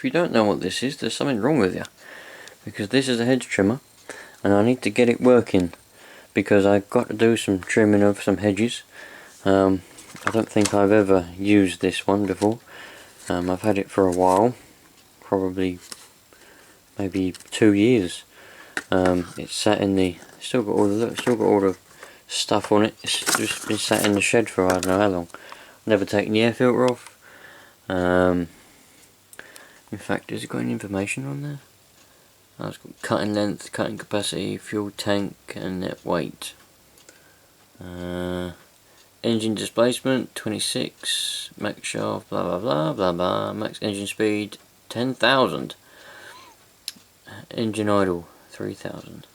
if you don't know what this is, there's something wrong with you, because this is a hedge trimmer and I need to get it working because I've got to do some trimming of some hedges. I don't think I've ever used this one before. I've had it for a while, probably maybe 2 years. It's sat in the, still got all the stuff on it. It's just been sat in the shed for I don't know how long. Never taken the air filter off. In fact, has it got any information on there? Oh, it's got cutting length, cutting capacity, fuel tank, and net weight. Engine displacement 26, max shaft, blah blah blah blah blah, max engine speed 10,000, engine idle 3,000.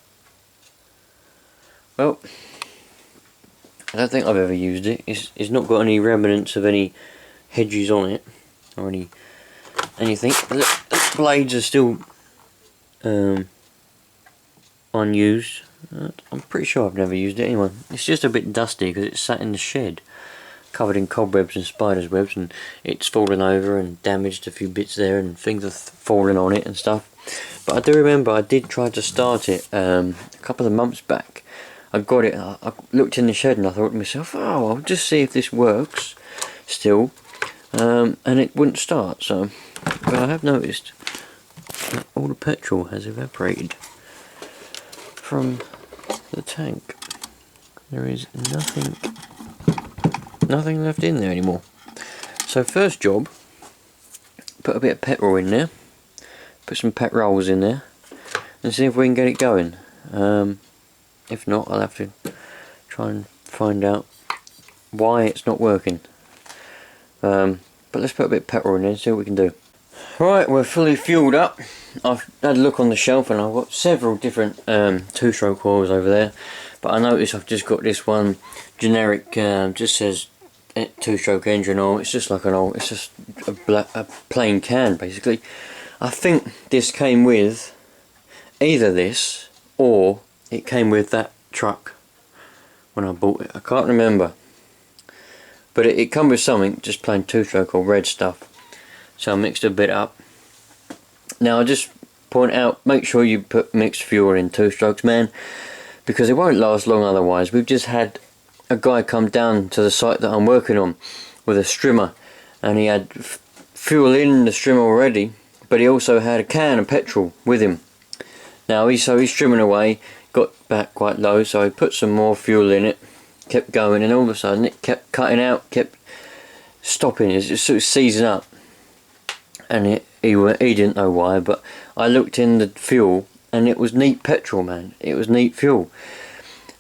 Well, I don't think I've ever used it. It's not got any remnants of any hedges on it or anything. The blades are still unused. I'm pretty sure I've never used it anyway. It's just a bit dusty because it's sat in the shed, covered in cobwebs and spiders' webs, and it's fallen over and damaged a few bits there, and things have fallen on it and stuff. But I do remember I did try to start it a couple of months back. I got it. I looked in the shed and I thought to myself, oh, I'll just see if this works still, and it wouldn't start. So, but I have noticed that all the petrol has evaporated from the tank. There is nothing left in there anymore. So first job, put a bit of petrol in there, put some pet rolls in there, and see if we can get it going. If not, I'll have to try and find out why it's not working. But let's put a bit of petrol in there and see what we can do. Right, we're fully fueled up. I've had a look on the shelf and I've got several different two-stroke oils over there, but I notice I've just got this one generic, just says two-stroke engine oil. It's just like an old, it's just a plain can basically. I think this came with either this or it came with that truck when I bought it. I can't remember, but it come with something, just plain two-stroke or red stuff. So I mixed a bit up. Now I just point out, make sure you put mixed fuel in two-strokes, man, because it won't last long otherwise. We've just had a guy come down to the site that I'm working on with a strimmer, and he had fuel in the strimmer already, but he also had a can of petrol with him. Now he's trimming away, got back quite low, so he put some more fuel in it, kept going, and all of a sudden it kept cutting out, kept stopping. It's just sort of seizing up. And he didn't know why, but I looked in the fuel and it was neat petrol, man. It was neat fuel.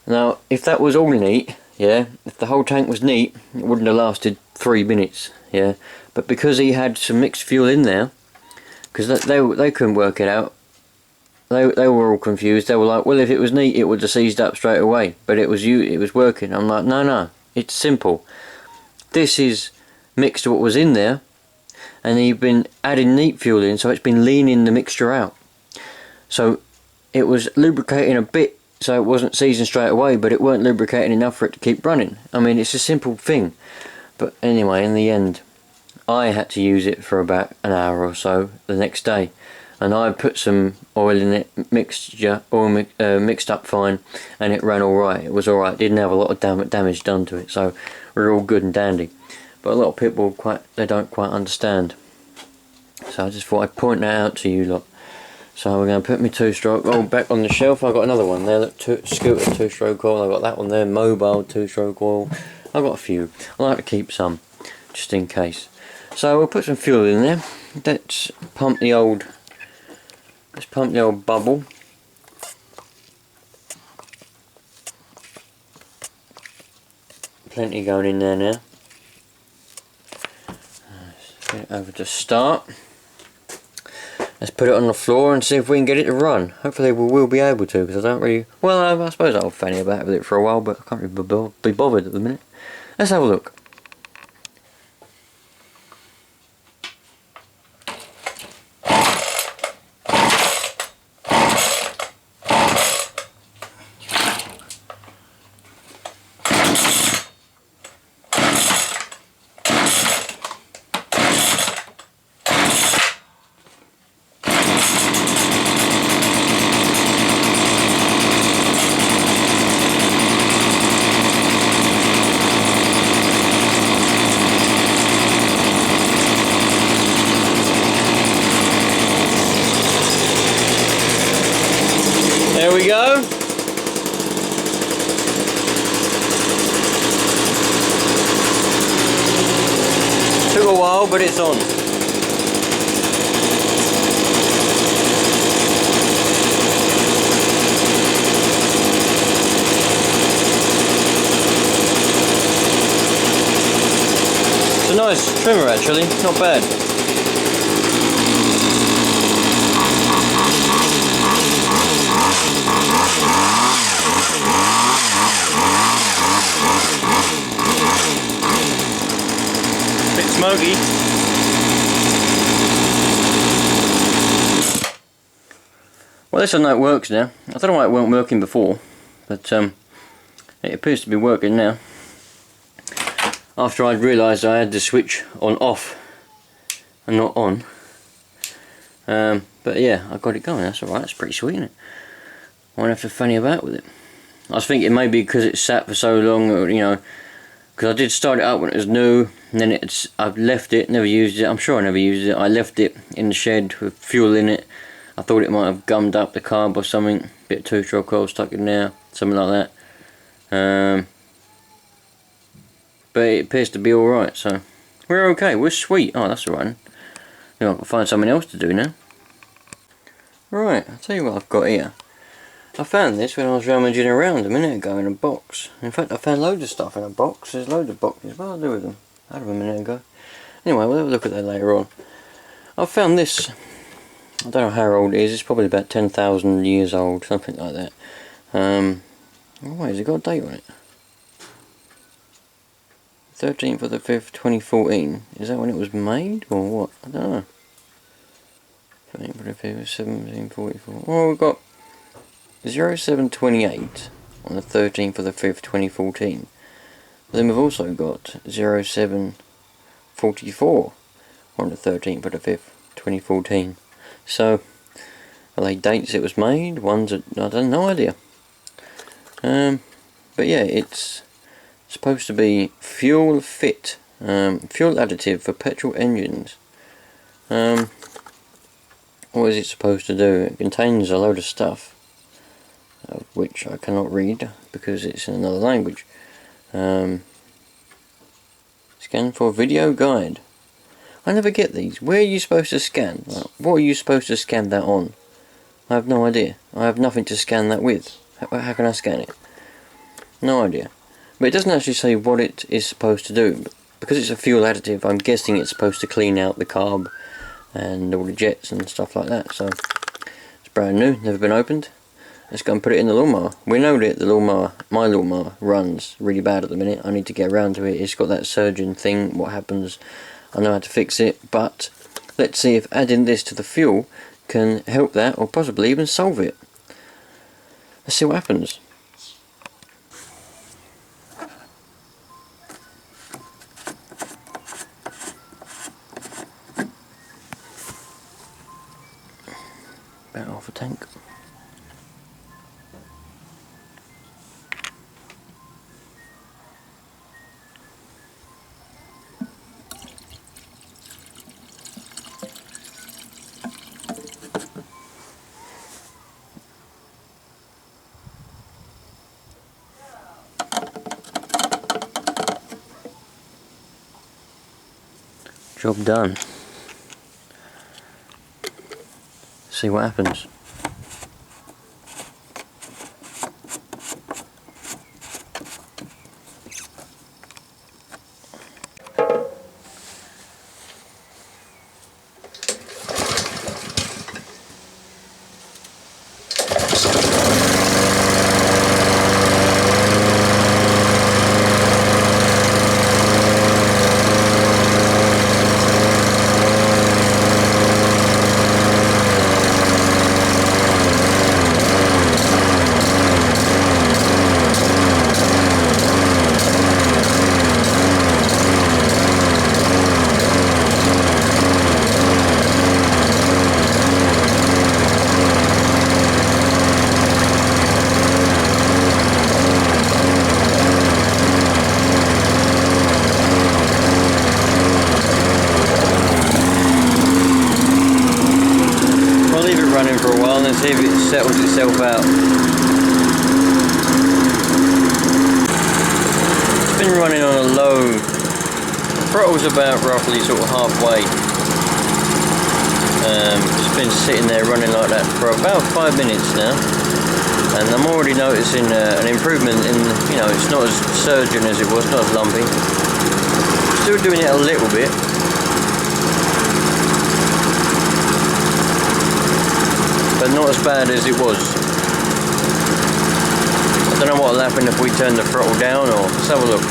Now if that was all neat, yeah, if the whole tank was neat, it wouldn't have lasted 3 minutes, yeah. But because he had some mixed fuel in there, because they couldn't work it out, they were all confused. They were like, well, if it was neat it would have seized up straight away, but it was working. I'm like, no, it's simple. This is mixed to what was in there, and you've been adding neat fuel in, so it's been leaning the mixture out. So it was lubricating a bit, so it wasn't seizing straight away, but it weren't lubricating enough for it to keep running. I mean, it's a simple thing. But anyway, in the end, I had to use it for about an hour or so the next day. And I put some oil in it, mixed up fine, and it ran alright. It was alright, didn't have a lot of damage done to it, so we're all good and dandy. But a lot of people they don't quite understand. So I just thought I'd point that out to you lot. So we're going to put my two-stroke oil back on the shelf. I've got another one there, look, scooter two-stroke oil. I've got that one there, mobile two-stroke oil. I've got a few. I like to keep some, just in case. So we'll put some fuel in there. Let's pump the old bubble. Plenty going in there now. Get it over to start. Let's put it on the floor and see if we can get it to run. Hopefully we will be able to, because I don't really... Well, I suppose I'll fanny about with it for a while, but I can't really be bothered at the minute. Let's have a look. a while, but it's on. It's a nice trimmer actually, not bad. Bit smoky. Well, this I know it works now. I don't know why it weren't working before, but it appears to be working now. After I'd realised I had the switch on off and not on. But yeah, I got it going, that's alright, that's pretty sweet, isn't it? I won't have to funny about with it. I was thinking maybe because it sat for so long, you know, because I did start it up when it was new, and then I've left it, never used it. I'm sure I never used it. I left it in the shed with fuel in it. I thought it might have gummed up the carb or something, bit of two-stroke oil stuck in there, something like that. But it appears to be alright, so we're okay, we're sweet. Oh, that's alright. I've got to find something else to do now. Right, I'll tell you what I've got here. I found this when I was rummaging around a minute ago in a box. In fact, I found loads of stuff in a box. There's loads of boxes. What do I do with them? I had them a minute ago. Anyway, we'll have a look at that later on. I found this. I don't know how old it is. It's probably about 10,000 years old, something like that. Oh, wait, has it got a date on it? 13th of the 5th, 2014. Is that when it was made, or what? I don't know. 13th of the 5th, 1744. Oh, we've got 0728 on the 13th of the 5th, 2014. But then we've also got 0744 on the 13th of the 5th, 2014. So, are they dates it was made? Ones that I don't know, no idea. But yeah, it's supposed to be fuel fit, fuel additive for petrol engines. What is it supposed to do? It contains a load of stuff, which I cannot read because it's in another language. Scan for video guide. I never get these. Where are you supposed to scan? Like, what are you supposed to scan that on? I have no idea. I have nothing to scan that with. How can I scan it? No idea. But it doesn't actually say what it is supposed to do. Because it's a fuel additive, I'm guessing it's supposed to clean out the carb and all the jets and stuff like that. So it's brand new, never been opened. Let's go and put it in the lawnmower. We know that the lawnmower, my lawnmower, runs really bad at the minute. I need to get around to it. It's got that surging thing. What happens? I know how to fix it, but let's see if adding this to the fuel can help that, or possibly even solve it. Let's see what happens. About half a tank. Job done. See what happens. For a while and see if it settles itself out. It's been running on a low throttle's about roughly sort of halfway. It's been sitting there running like that for about 5 minutes now, and I'm already noticing an improvement in, you know, it's not as surging as it was, not as lumpy. Still doing it a little bit. But not as bad as it was. I don't know what will happen if we turn the throttle down, or let's have a look.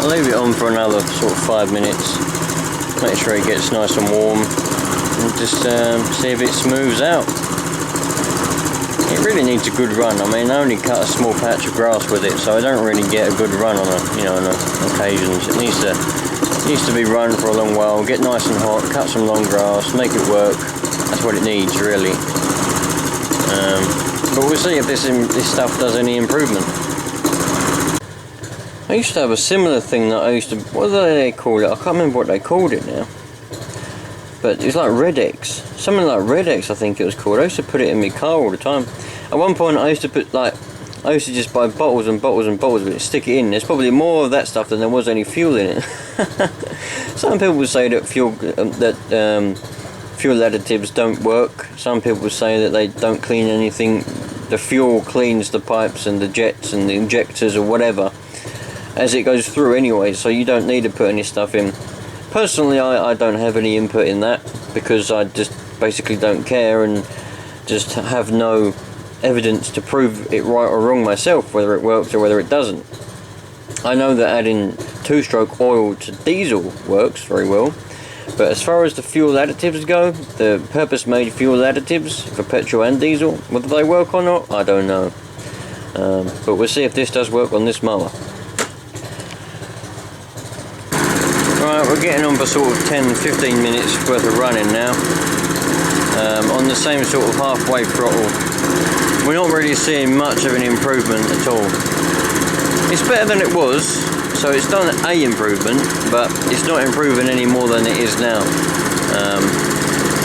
I'll leave it on for another sort of 5 minutes, make sure it gets nice and warm, and just see if it smooths out. It really needs a good run. I mean, I only cut a small patch of grass with it, so I don't really get a good run on on occasions. It needs to be run for a long while, get nice and hot, cut some long grass, make it work. That's what it needs, really. But we'll see if this stuff does any improvement. I used to have a similar thing that I used to, what do they call it? I can't remember what they called it now. But it's like Red X. Something like Red X, I think it was called. I used to put it in my car all the time. At one point I used to just buy bottles and bottles and bottles of it, stick it in. There's probably more of that stuff than there was any fuel in it. Some people say that fuel additives don't work. Some people say that they don't clean anything. The fuel cleans the pipes and the jets and the injectors or whatever as it goes through anyway, so you don't need to put any stuff in. Personally, I don't have any input in that because I just basically don't care and just have no evidence to prove it right or wrong myself, whether it works or whether it doesn't. I know that adding 2-stroke oil to diesel works very well, but as far as the fuel additives go, the purpose-made fuel additives for petrol and diesel, whether they work or not, I don't know. But we'll see if this does work on this mower. Right, we're getting on for sort of 10-15 minutes worth of running now. On the same sort of halfway throttle. We're not really seeing much of an improvement at all. It's better than it was, so it's done a improvement, but it's not improving any more than it is now.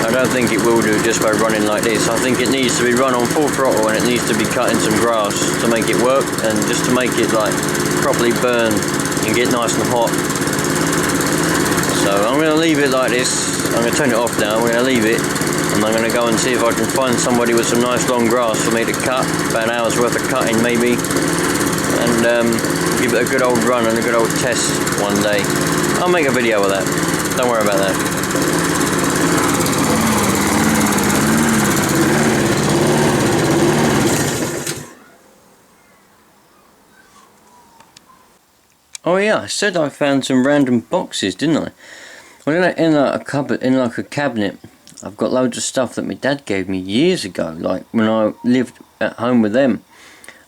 I don't think it will do just by running like this. I think it needs to be run on full throttle and it needs to be cutting some grass to make it work, and just to make it like properly burn and get nice and hot. So I'm going to leave it like this. I'm going to turn it off now. I'm going to leave it, and I'm going to go and see if I can find somebody with some nice long grass for me to cut, about an hour's worth of cutting maybe, and give it a good old run and a good old test one day. I'll make a video of that. Don't worry about that. Oh yeah, I said I found some random boxes, didn't I? Well, in like a cupboard, in like a cabinet, I've got loads of stuff that my dad gave me years ago. Like when I lived at home with them,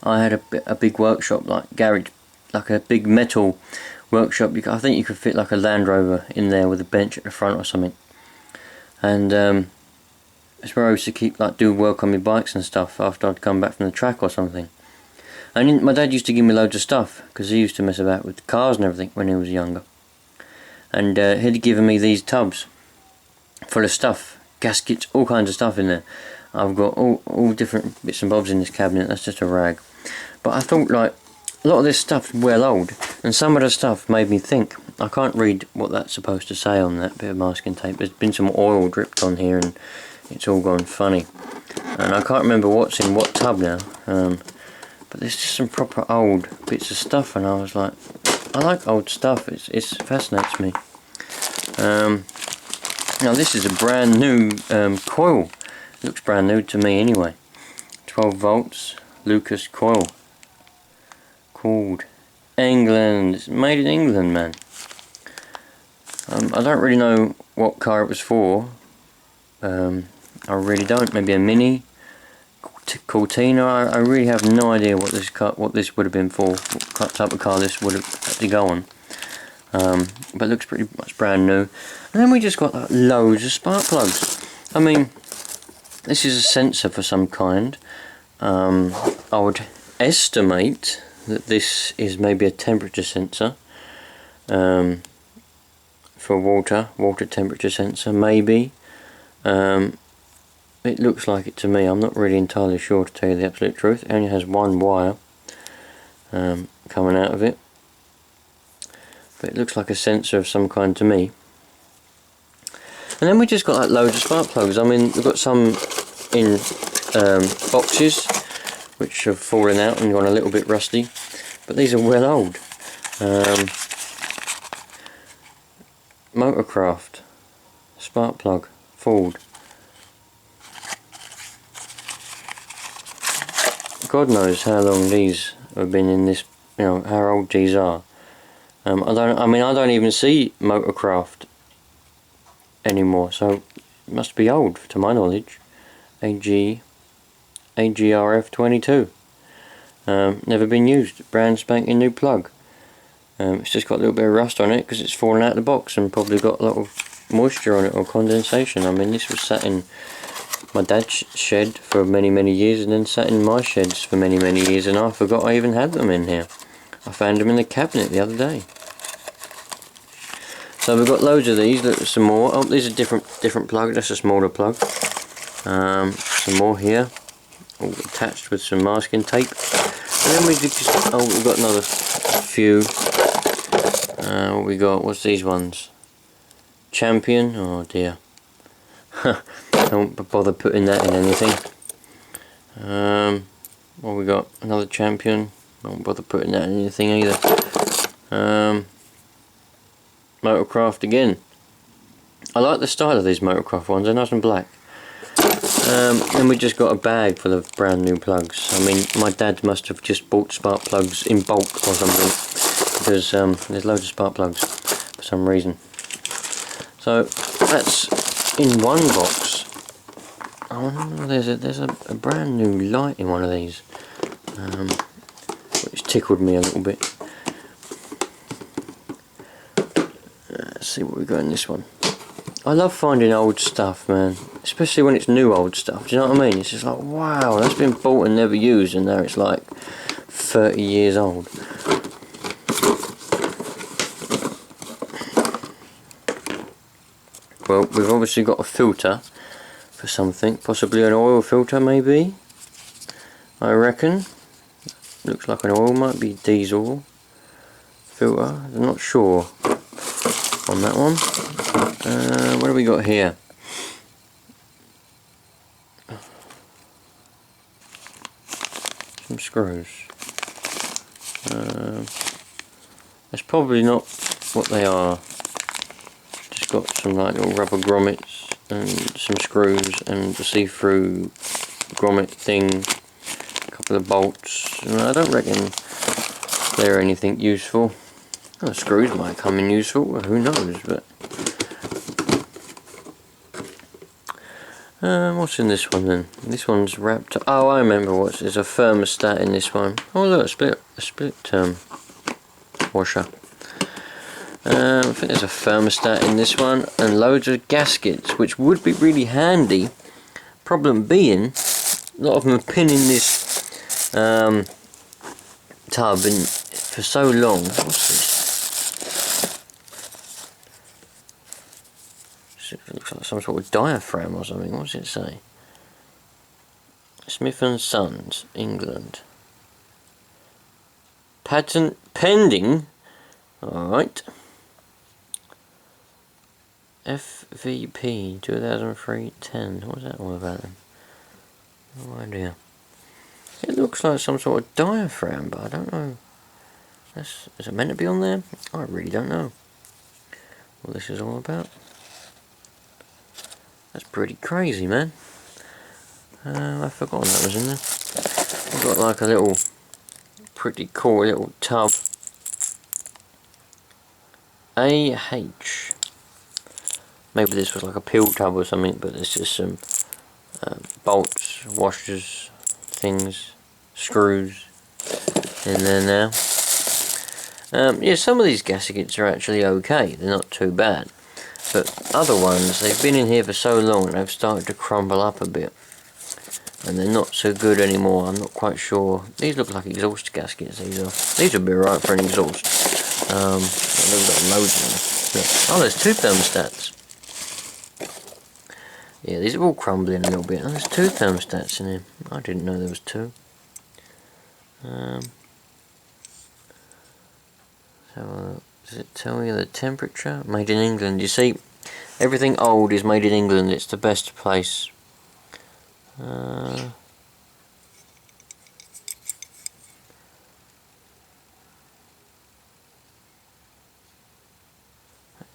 I had a big workshop, like garage, like a big metal workshop. I think you could fit like a Land Rover in there with a bench at the front or something. And it's where I used to keep do work on my bikes and stuff after I'd come back from the track or something. And my dad used to give me loads of stuff because he used to mess about with cars and everything when he was younger. And he'd given me these tubs full of stuff, gaskets, all kinds of stuff in there. I've got all different bits and bobs in this cabinet. That's just a rag. But I thought, like, a lot of this stuff's well old, and some of the stuff made me think. I can't read what that's supposed to say on that bit of masking tape. There's been some oil dripped on here and it's all gone funny. and I can't remember what's in what tub now, but there's just some proper old bits of stuff, and I was like, I like old stuff, it fascinates me. Now this is a brand new coil, it looks brand new to me anyway, 12 volts Lucas coil, called England. It's made in England, man. I don't really know what car it was for. I really don't. Maybe a Mini, Cortina. I really have no idea what this would have been for. What type of car this would have had to go on. But it looks pretty much brand new. And then we just got like, loads of spark plugs. I mean, this is a sensor for some kind. I would estimate that this is maybe a temperature sensor. For water temperature sensor, maybe. It looks like it to me. I'm not really entirely sure, to tell you the absolute truth. It only has one wire coming out of it, but it looks like a sensor of some kind to me. And then we just got like loads of spark plugs. I mean, we've got some in boxes which have fallen out and gone a little bit rusty, but these are well old. Motorcraft spark plug, Ford. God knows how long these have been in this, you know, how old these are. I don't even see Motorcraft anymore, so it must be old to my knowledge. AGRF 22. Never been used, brand spanking new plug. It's just got a little bit of rust on it because it's fallen out of the box and probably got a lot of moisture on it or condensation. I mean, this was sat in my dad's shed for many years, and then sat in my sheds for many years, and I forgot I even had them in here. I found them in the cabinet the other day. So we've got loads of these. Look, some more. Oh, these are different plug. That's a smaller plug. Some more here, all attached with some masking tape. And then we've got another few. What we got? What's these ones? Champion. Oh dear. Don't bother putting that in anything. What we got? Another Champion. Don't bother putting that in anything either. Motorcraft again. I like the style of these Motorcraft ones. They're nice and black. Then we just got a bag full of brand new plugs. I mean, my dad must have just bought spark plugs in bulk or something, because there's loads of spark plugs for some reason. So that's in one box. Oh, there's a brand new light in one of these, which tickled me a little bit. Let's see what we got in this one. I love finding old stuff, man, especially when it's new old stuff. Do you know what I mean? It's just like, wow, that's been bought and never used, and now it's like 30 years old. Well, we've obviously got a filter for something, possibly an oil filter, maybe. I reckon. Looks like an oil, might be diesel filter. I'm not sure on that one. What have we got here? Some screws. That's probably not what they are. Just got some like little rubber grommets and some screws and the see-through grommet thing, a couple of bolts. I don't reckon they're anything useful. Oh, screws might come in useful, who knows, but what's in this one then? This one's wrapped up. Oh, I remember there's a thermostat in this one. Oh look, a split washer. I think there's a thermostat in this one, and loads of gaskets, which would be really handy. Problem being, a lot of them are pinning this tub in for so long. What's this? It looks like some sort of diaphragm or something. What does it say? Smith & Sons, England. Patent pending. Alright. FVP 2003-10. What's that all about then? No idea. It looks like some sort of diaphragm, but I don't know. Is it meant to be on there? I really don't know what this is all about. That's pretty crazy, man. I've forgotten that was in there. I've got like a little, pretty cool little tub. AH. Maybe this was like a pill tub or something, but there's just some bolts, washers, things, screws in there now. Yeah, some of these gaskets are actually okay, they're not too bad. But other ones, they've been in here for so long and they've started to crumble up a bit. And they're not so good anymore, I'm not quite sure. These look like exhaust gaskets, these would be right for an exhaust. They've got loads of them. Oh, there's two thermostats. Yeah, these are all crumbling a little bit. Oh, there's two thermostats in here. I didn't know there was two. So, does it tell you the temperature? Made in England. You see, everything old is made in England. It's the best place.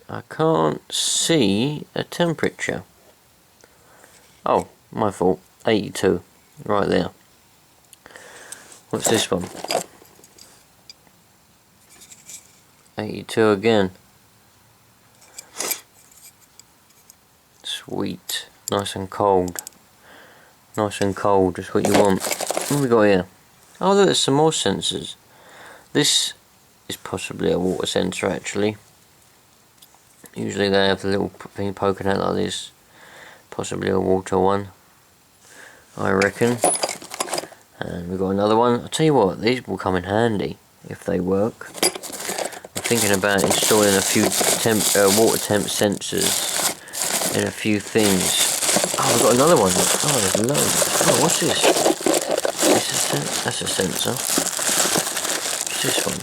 I can't see a temperature. Oh, my fault. 82. Right there. What's this one? 82 again. Sweet. Nice and cold. Nice and cold is what you want. What have we got here? Oh, look, there's some more sensors. This is possibly a water sensor, actually. Usually they have the little thing poking out like this. Possibly a water one, I reckon. And we've got another one. I'll tell you what, these will come in handy if they work. I'm thinking about installing a few water temp sensors in a few things. Oh, we've got another one. Oh, there's loads. Oh, what's this? That's a sensor. What's this one?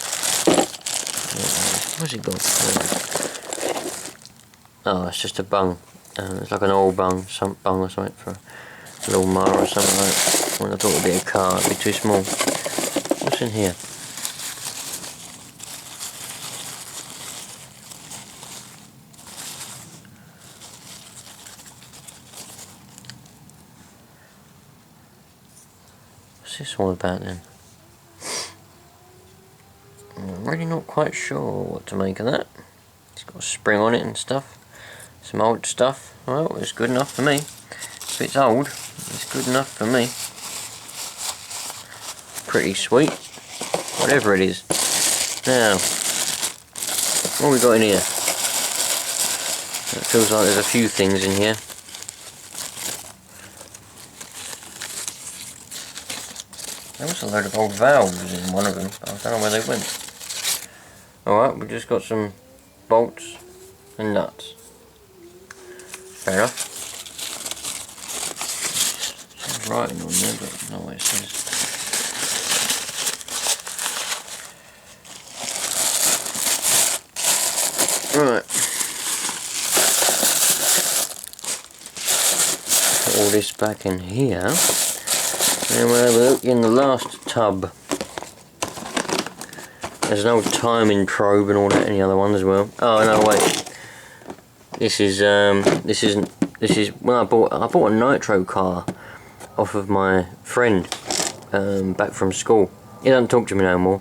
What's it got? Oh, it's just a bung. It's like an oil bung, some bung or something for a little mower or something like that. Well, I thought it would be a car, it'd be too small. What's in here? What's this all about then? I'm really not quite sure what to make of that. It's got a spring on it and stuff. Some old stuff. Well, it's good enough for me. If it's old, it's good enough for me. Pretty sweet. Whatever it is. Now, what have we got in here? It feels like there's a few things in here. There was a load of old valves in one of them. I don't know where they went. Alright, we've just got some bolts and nuts. Fair enough. There's writing on there, but not what it says. Right. Put all this back in here. And we'll have a look in the last tub. There's an old timing probe and all that in the other one as well. Oh no, wait. This is when I bought a nitro car off of my friend back from school. He doesn't talk to me no more.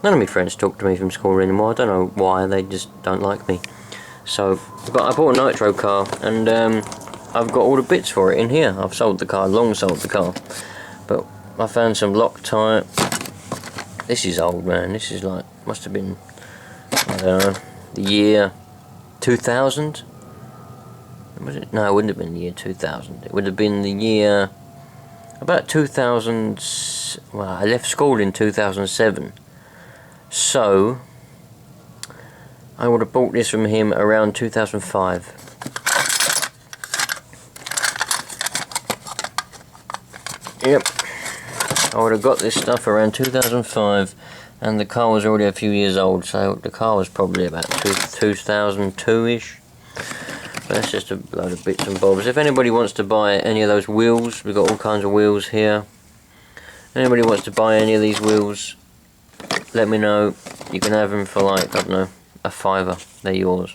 None of my friends talk to me from school anymore. I don't know why, they just don't like me. So I bought a nitro car and I've got all the bits for it in here. I've sold the car, long sold the car. But I found some Loctite. This is old, man. This is like, must have been, I don't know, the year 2000? Was it? No, it wouldn't have been the year 2000. It would have been the year about 2000. Well, I left school in 2007, so I would have bought this from him around 2005. Yep, I would have got this stuff around 2005, and the car was already a few years old, so the car was probably about 2002-ish. That's just a load of bits and bobs. If anybody wants to buy any of those wheels, we've got all kinds of wheels here. Anybody wants to buy any of these wheels, let me know. You can have them for like, I don't know, a £5. They're yours.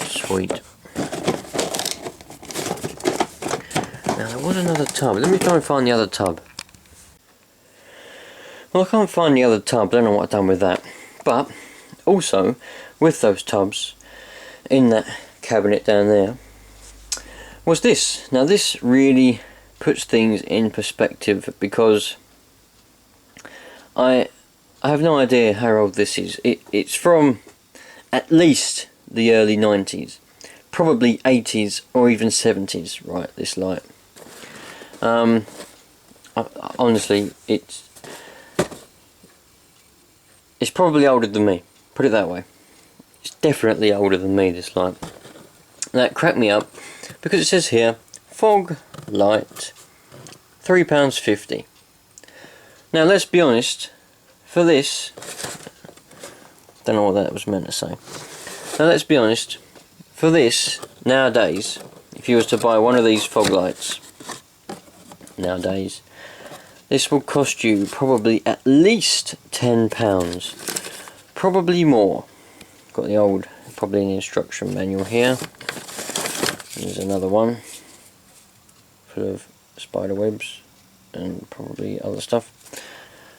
Sweet. Now there was another tub. Let me try and find the other tub. Well, I can't find the other tub. I don't know what I've done with that. But also, with those tubs, in that cabinet down there, was this. Now this really puts things in perspective, because I have no idea how old this is. It's from at least the early 90s, probably 80s or even 70s. Right, this light. Honestly, it's probably older than me. Put it that way. It's definitely older than me, this light. That cracked me up because it says here, fog light, £3.50. Now let's be honest, for this, don't know what that was meant to say. Now let's be honest, for this, nowadays, if you was to buy one of these fog lights, nowadays, this will cost you probably at least £10, probably more. Got the old, probably an instruction manual here. There's another one full of spider webs and probably other stuff.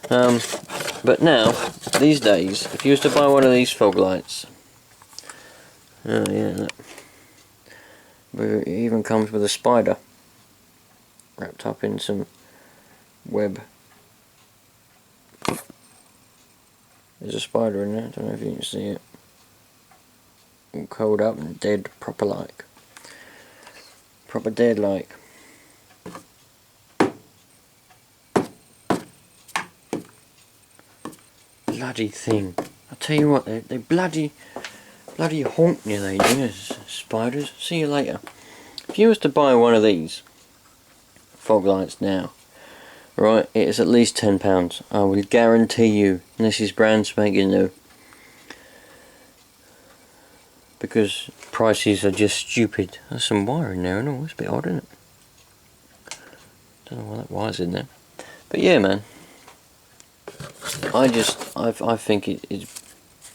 But now, these days, if you was to buy one of these fog lights, oh yeah, it even comes with a spider wrapped up in some web. There's a spider in there, I don't know if you can see it. All curled up and dead, proper like. Proper dead like. Bloody thing. I tell you what, they bloody haunt you, they do, spiders. See you later. If you was to buy one of these fog lights now, right, it is at least £10. I will guarantee you, and this is brand spanking new. Because prices are just stupid. There's some wire in there and all, it's a bit odd, isn't it? Don't know why that wire's in there. But yeah, man. I think it's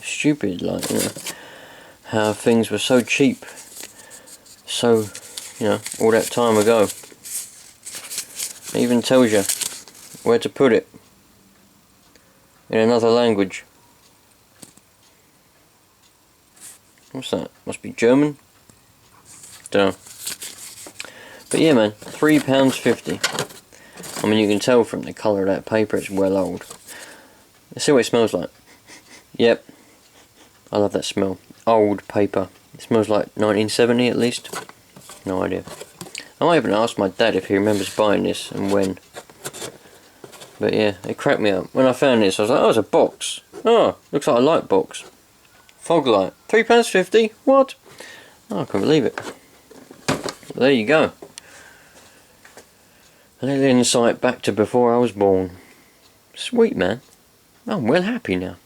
stupid, like, you know, how things were so cheap, so, you know, all that time ago. It even tells you where to put it in another language. What's that? Must be German? Don't know. But yeah, man, £3.50. I mean, you can tell from the colour of that paper it's well old. Let's see what it smells like. Yep. I love that smell. Old paper. It smells like 1970 at least. No idea. I might even ask my dad if he remembers buying this and when. But yeah, it cracked me up. When I found this, I was like, oh, it's a box. Oh, looks like a light box. Fog light. £3.50? What? Oh, I can't believe it. Well, there you go. A little insight back to before I was born. Sweet, man. I'm well happy now.